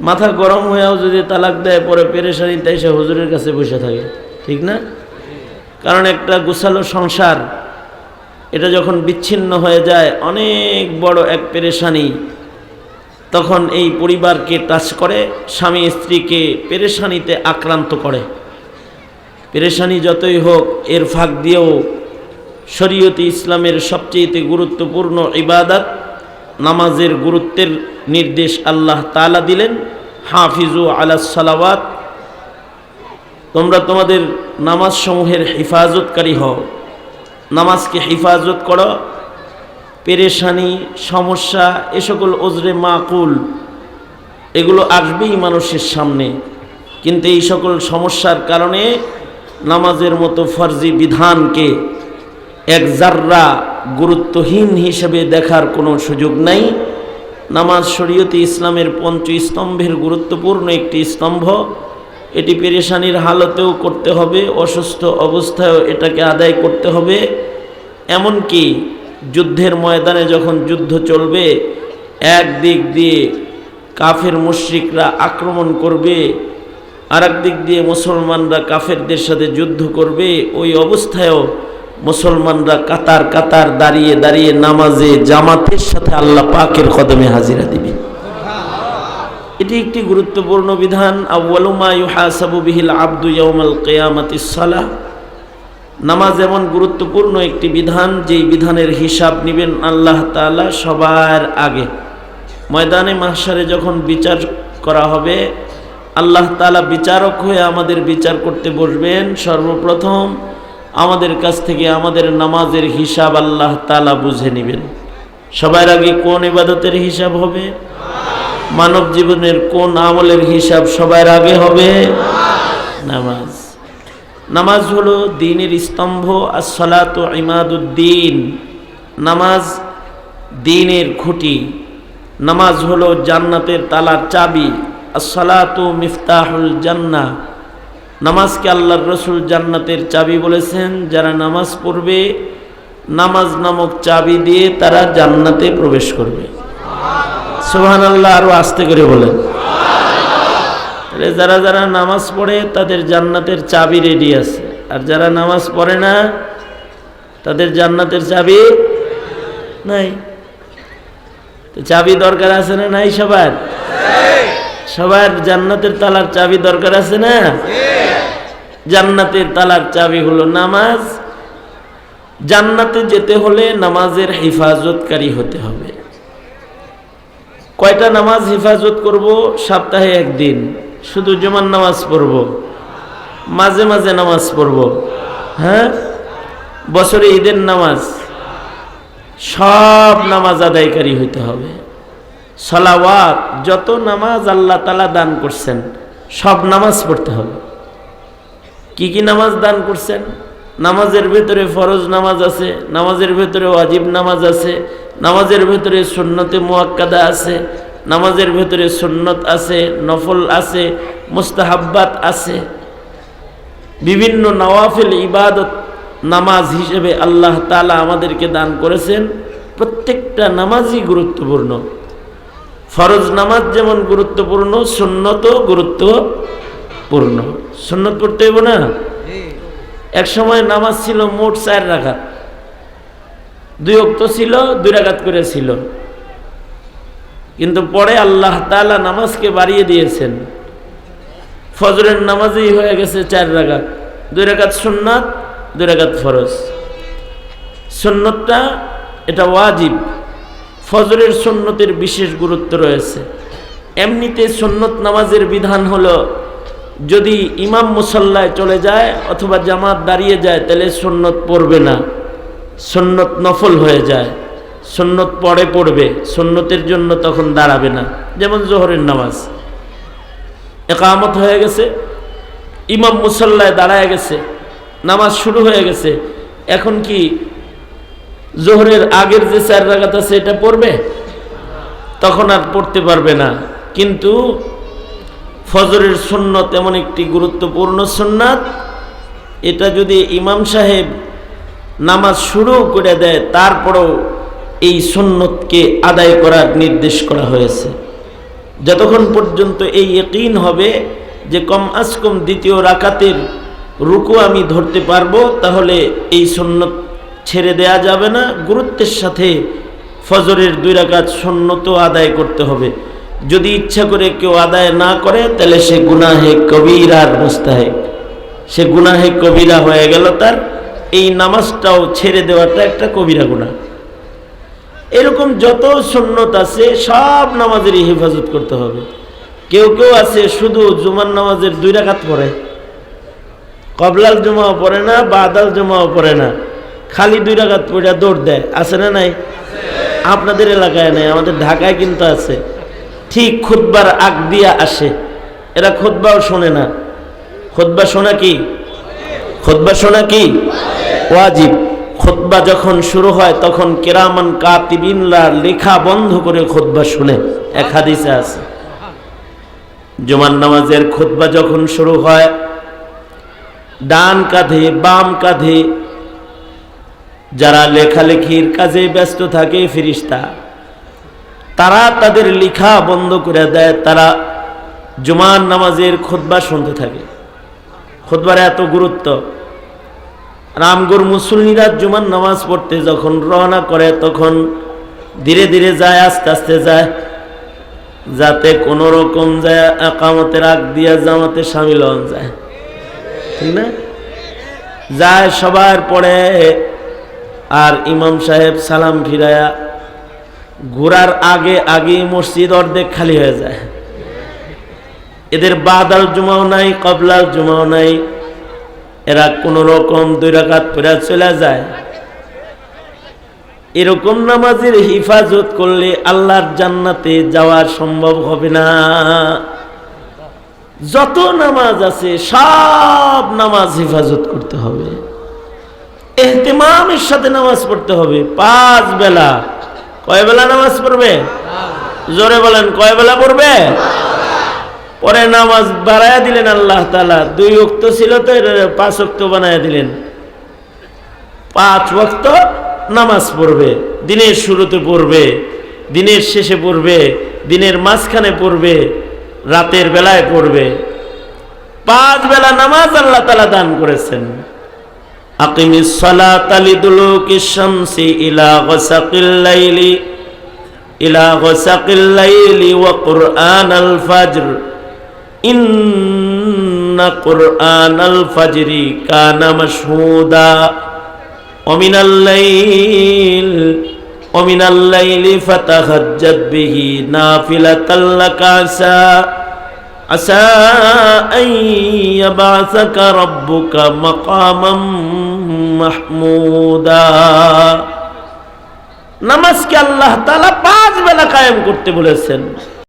মাথা গরম হয়েও যদি তালাক দেয় পরে পেরেশানিতে এসে হুজুরের কাছে বসে থাকে, ঠিক না? কারণ একটা গোছালো সংসার এটা যখন বিচ্ছিন্ন হয়ে যায় অনেক বড় এক পেরেশানি, তখন এই পরিবারকে টাচ করে, স্বামী স্ত্রীকে পেরেশানিতে আক্রান্ত করে। পেরেশানি যতই হোক এর ফাঁক দিয়েও শরীয়তে ইসলামের সবচেয়ে গুরুত্বপূর্ণ ইবাদত নামাজের গুরুত্বের নির্দেশ আল্লাহ তাআলা দিলেন, হাফিজু আলাস সালাওয়াত, তোমরা তোমাদের নামাজ সমূহের হিফাজতকারী হও, নামাজকে হিফাজত করো। পেরেশানি, সমস্যা, এ সকল ওজরে মাকুল এগুলো আসবেই মানুষের সামনে, কিন্তু এই সকল সমস্যার কারণে নামাজের মতো ফরজি বিধানকে এক জাররা গুরুত্বহীন হিসেবে দেখার কোনো সুযোগ নাই। নামাজ শরীয়তে ইসলামের পঞ্চস্তম্ভের গুরুত্বপূর্ণ একটি স্তম্ভ। এটি পেরেশানির হালতেও করতে হবে, অসুস্থ অবস্থায়ও এটাকে আদায় করতে হবে। এমনকি যুদ্ধের ময়দানে যখন যুদ্ধ চলবে, এক দিক দিয়ে কাফের মুশরিকরা আক্রমণ করবে, আর এক দিক দিয়ে মুসলমানরা কাফেরদের সাথে যুদ্ধ করবে, ওই অবস্থায়ও মুসলমানরা কাতার কাতার দাঁড়িয়ে দাঁড়িয়ে নামাজে জামাতের সাথে আল্লাহ পাকের কদমে হাজিরা দিবে। এটি একটি গুরুত্বপূর্ণ বিধান। আউয়ালু মা ইউহাসাবু বিহিল আবদু ইয়াউমাল কিয়ামাতিস সালাহ। নামাজ এমন গুরুত্বপূর্ণ একটি বিধান, যেই বিধানের হিসাব নেবেন আল্লাহ তাআলা সবার আগে। ময়দানে মাহশারে যখন বিচার করা হবে, আল্লাহ তাআলা বিচারক হয়ে আমাদের বিচার করতে বসবেন। সর্বপ্রথম আমাদের কাছ থেকে আমাদের নামাজের হিসাব আল্লাহ তাআলা বুঝে নেবেন। সবার আগে কোন ইবাদতের হিসাব হবে? মানব জীবনের কোন আমলের হিসাব সবার আগে হবে? নামাজ। নামাজ হলো দ্বীনের স্তম্ভ। আস-সালাতু ইমাদুদ্দিন। নামাজ দ্বীনের খুঁটি। নামাজ হলো জান্নাতের তালার চাবি। আস-সালাতু মিফতাহুল জান্নাহ। নামাজকে আল্লাহর রসুল জান্নাতের চাবি বলেছেন। যারা নামাজ পড়বে নামাজ নামক চাবি দিয়ে তারা জান্নাতে প্রবেশ করবে। সুবহানাল্লাহ, আরো আস্তে করে বলেন। যারা যারা নামাজ পড়ে তাদের জান্নাতের চাবি রেডি আছে, আর যারা নামাজ পড়ে না তাদের জান্নাতের চাবি নাই। তো চাবি দরকার আছে না নাই? সবার সবার জান্নাতের তালার চাবি দরকার আছে না? জান্নাতের তালার চাবি হলো নামাজ। জান্নাতে যেতে হলে নামাজের হেফাজতকারী হতে হবে। কয়টা নামাজ হেফাজত করব? সপ্তাহে একদিন শুধু জুমার নামাজ পড়ব, মাঝে মাঝে নামাজ পড়ব, হ্যাঁ, বছরে ঈদের নামাজ, সব নামাজ আদায়কারী হইতে হবে। সালাওয়াত, যত নামাজ আল্লাহ তাআলা দান করছেন সব নামাজ পড়তে হবে। কি কি নামাজ দান করছেন? নামাজের ভেতরে ফরজ নামাজ আছে, নামাজের ভেতরে ওয়াজিব নামাজ আছে, নামাজের ভেতরে সুন্নতে মুআক্কাদা আছে, নামাজের ভেতরে সুন্নত আছে, নফল আছে, মুস্তাহাব্বাত আছে। বিভিন্ন নওয়াফিল ইবাদত নামাজ হিসেবে আল্লাহ তাআলা আমাদেরকে দান করেছেন। প্রত্যেকটা নামাজই গুরুত্বপূর্ণ। ফরজ নামাজ যেমন গুরুত্বপূর্ণ, সুন্নতও গুরুত্বপূর্ণ। সুন্নত পড়তে হইব না? এক সময় নামাজ ছিল মোট 4 রাকাত, 2 ওয়াক্ত ছিল, 2 রাকাত করে ছিল। কিন্তু পরে আল্লাহ তাআলা নামাজকে বাড়িয়ে দিয়েছেন। ফজরের নামাজই হয়ে গেছে 4 রাকাত, 2 রাকাত সুন্নাত, 2 রাকাত ফরজ। সুন্নতটা এটা ওয়াজিব। ফজরের সুন্নতের বিশেষ গুরুত্ব রয়েছে। এমনিতে সুন্নত নামাজের বিধান হলো, যদি ইমাম মুসল্লায় চলে যায় অথবা জামাত দাঁড়িয়ে যায় তাহলে সুন্নত পড়বে না, সুন্নত নফল হয়ে যায়। সুন্নত পরে পড়বে, সুন্নতের জন্য তখন দাঁড়াবে না। যেমন জোহরের নামাজ, ইকামত হয়ে গেছে, ইমাম মুসল্লায় দাঁড়ায় গেছে, নামাজ শুরু হয়ে গেছে, এখন কি জোহরের আগের যে 4 রাকাত আছে এটা পড়বে? তখন আর পড়তে পারবে না। কিন্তু ফজরের সুন্নত এমন একটি গুরুত্বপূর্ণ সুন্নাত, এটা যদি ইমাম সাহেব নামাজ শুরু করে দেয় তারপরেও এই সুন্নতকে আদায় করার নির্দেশ করা হয়েছে। যতক্ষণ পর্যন্ত এই ইয়াকিন হবে যে কম আজ কম দ্বিতীয় রাকাতের রুকু আমি ধরতে পারবো, তাহলে এই সুন্নত ছেড়ে দেয়া যাবে না। গুরুত্বের সাথে ফজরের 2 রাকাত সুন্নত আদায় করতে হবে। যদি ইচ্ছা করে কেউ আদায় না করে তাহলে সে গুনাহে কবিরার মুস্তাহিক, সে গুনাহে কবিরা হয়ে গেল। তার এই নামাজটাও ছেড়ে দেওয়াটা একটা কবিরা গুনাহ। এরকম যত সুন্নত আছে সব নামাজেরই হেফাজত করতে হবে। কেউ কেউ আছে শুধু জুমার নামাজের 2 রাকাত পড়ে, কবলাল জুমাও পড়ে না, বাদাল জুমাও পড়ে না, খালি 2 রাকাত পড়ে দৌড় দেয়। আছে না নাই? আপনাদের এলাকায় নাই, আমাদের ঢাকায় কিন্তু আছে। ঠিক খুতবার আগ দিয়া আসে, এরা খুতবাও শোনে না। খুতবা শোনা কি? খুতবা শোনা কি ওয়াজিব। খুতবা যখন শুরু হয় তখন কিরামান কাতিবিনরা লেখা বন্ধ করে খুতবা শুনে, এক হাদিসে আছে। জুমার নামাজের খুতবা যখন শুরু হয়, ডান কাঁধে বাম কাঁধে যারা লেখালেখির কাজে ব্যস্ত থাকে ফেরেশতা, তারা তাদের লেখা বন্ধ করে দেয়, তারা জুমার নামাজের খুতবা শুনতে থাকে। খুতবার এত গুরুত্ব। রামগড় মুসল্লিরা জুমার নামাজ পড়তে যখন রওনা করে তখন ধীরে ধীরে যায়, আস্তে আস্তে যায়, যাতে কোনো রকম যায় একামতের আগ দিয়া জামাতে শামিল হন যায়, ঠিক না? যায় সবার পরে, আর ইমাম সাহেব সালাম ফিরায়া ঘোরার আগে আগে মসজিদ অর্ধেক খালি হয়ে যায়। এদের বাদাল জুমাও নাই, কবলাল জুমাও নাই, এরা কোন রকম 2 রাকাত পড়ে চলে যায়। এরকম নামাজের হিফাজত করলে আল্লাহর জান্নাতে যাওয়া সম্ভব হবে না। যত নামাজ আছে সব নামাজ হেফাজত করতে হবে, ইহতিমামের সাথে নামাজ পড়তে হবে। 5 বেলা। কয় বেলা নামাজ পড়বে? জোরে বলেন, কয় বেলা পড়বে? পরে নামাজ বাড়ায়া দিলেন আল্লাহ তাআলা। 2 ওয়াক্ত ছিল তো 5 ওয়াক্ত বানায়া দিলেন। 5 ওয়াক্ত নামাজ পড়বে। দিনের শুরুতে পড়বে, দিনের শেষে পড়বে, দিনের মাঝখানে পড়বে, রাতের বেলায় পড়বে। 5 বেলা নামাজ আল্লাহ তাআলা দান করেছেন। আকিমিস সালাতা লিদুলুকিশ শামসি ইলা গাসাকিল লাইলি ওয়া কুরআনাল ফাজর ইন্না কুরআনাল ফাজরি কানা মাশহুদা ওয়া মিনাল লাইলি ফাতাহাজ্জাদ বিহি নাফিলাতাল লাকা আসা আন ইয়াবআসাকা রাব্বুকা মাকামাম মাহমুদা। নামাজকে আল্লাহ তাআলা 5 বেলা কায়েম করতে বলেছেন।